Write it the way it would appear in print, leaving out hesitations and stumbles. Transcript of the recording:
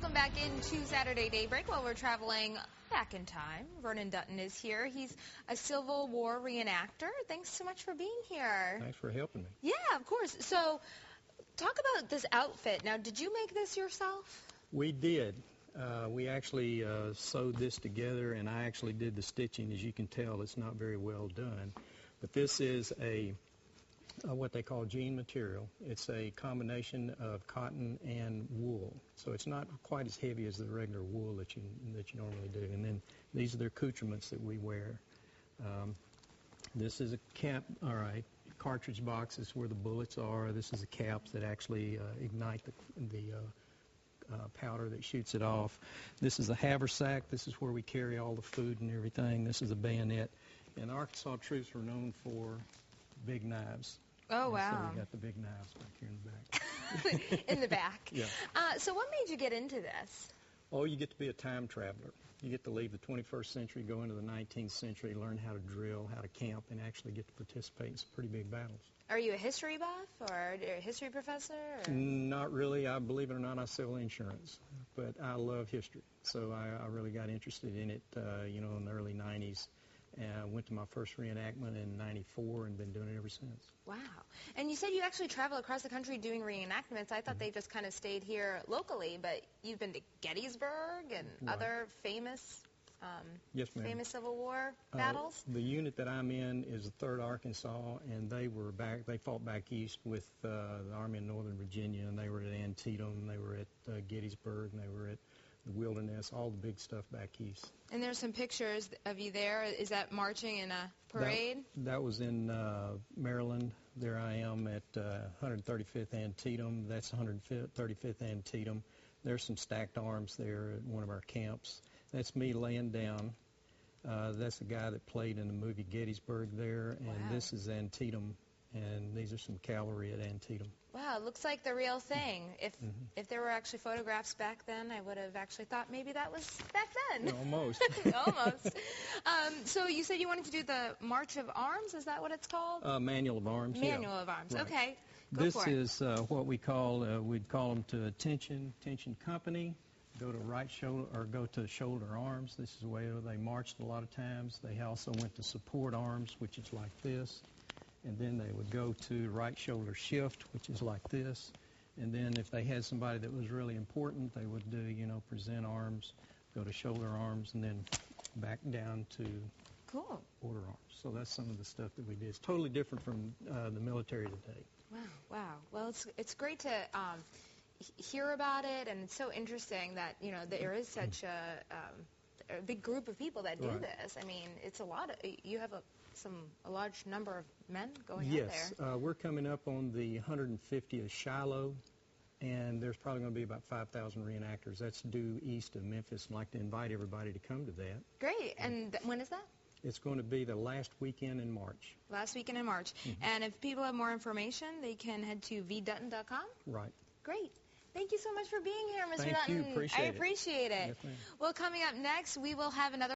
Welcome back into Saturday Daybreak. While we're traveling back in time, Vernon Dutton is here. He's a Civil War reenactor. Thanks so much for being here. Thanks for helping me. Yeah, of course. So, talk about this outfit. Now, did you make this yourself? We did. We actually sewed this together, and I actually did the stitching. As you can tell, it's not very well done. But this is what they call jean material. It's a combination of cotton and wool, so it's not quite as heavy as the regular wool that you normally do. And then these are the accoutrements that we wear. This is a cap. All right, cartridge box is where the bullets are. This is the caps that actually ignite the powder that shoots it off. This is a haversack. This is where we carry all the food and everything. This is a bayonet. And Arkansas troops were known for big knives. Oh, wow. So we got the big knives back here in the back. In the back. Yeah. So what made you get into this? Oh, you get to be a time traveler. You get to leave the 21st century, go into the 19th century, learn how to drill, how to camp, and actually get to participate in some pretty big battles. Are you a history buff or a history professor? Or? Not really. Believe it or not, I sell insurance, but I love history. So I really got interested in it, in the early 90s. I went to my first reenactment in '94 and been doing it ever since. Wow. And you said you actually travel across the country doing reenactments. I thought they just kind of stayed here locally, but you've been to Gettysburg and other famous yes, ma'am. Famous Civil War battles? The unit that I'm in is the 3rd Arkansas, and they fought back east with the Army in Northern Virginia, and they were at Antietam, they were at Gettysburg, and they were at the Wilderness, all the big stuff back east. And there's some pictures of you there. Is that marching in a parade? That was in Maryland. There I am at 135th Antietam. That's 135th Antietam. There's some stacked arms there at one of our camps. That's me laying down. That's the guy that played in the movie Gettysburg there. And wow. This is Antietam. And these are some cavalry at Antietam. Wow, it looks like the real thing. If there were actually photographs back then, I would have actually thought maybe that was back then. Almost. Almost. So you said you wanted to do the March of Arms. Is that what it's called? Manual of Arms. Manual of Arms. Right. Okay. Go for it. This is what we call, we'd call them to attention company. Go to right shoulder or go to shoulder arms. This is the way they marched a lot of times. They also went to support arms, which is like this. And then they would go to right shoulder shift, which is like this. And then if they had somebody that was really important, they would do, present arms, go to shoulder arms, and then back down to order arms. So that's some of the stuff that we did. It's totally different from the military today. Wow. Well, it's great to hear about it, and it's so interesting that, there is such a big group of people that do this. I mean, it's a lot. You have a large number of men going out there. Yes, we're coming up on the 150th Shiloh, and there's probably going to be about 5,000 reenactors. That's due east of Memphis. I'd like to invite everybody to come to that. Great. And when is that? It's going to be the last weekend in March. Last weekend in March. And if people have more information, they can head to vdutton.com? Right. Great. Thank you so much for being here, Mr. Dutton. Thank you. I appreciate it. Yes, ma'am. Well, coming up next, we will have another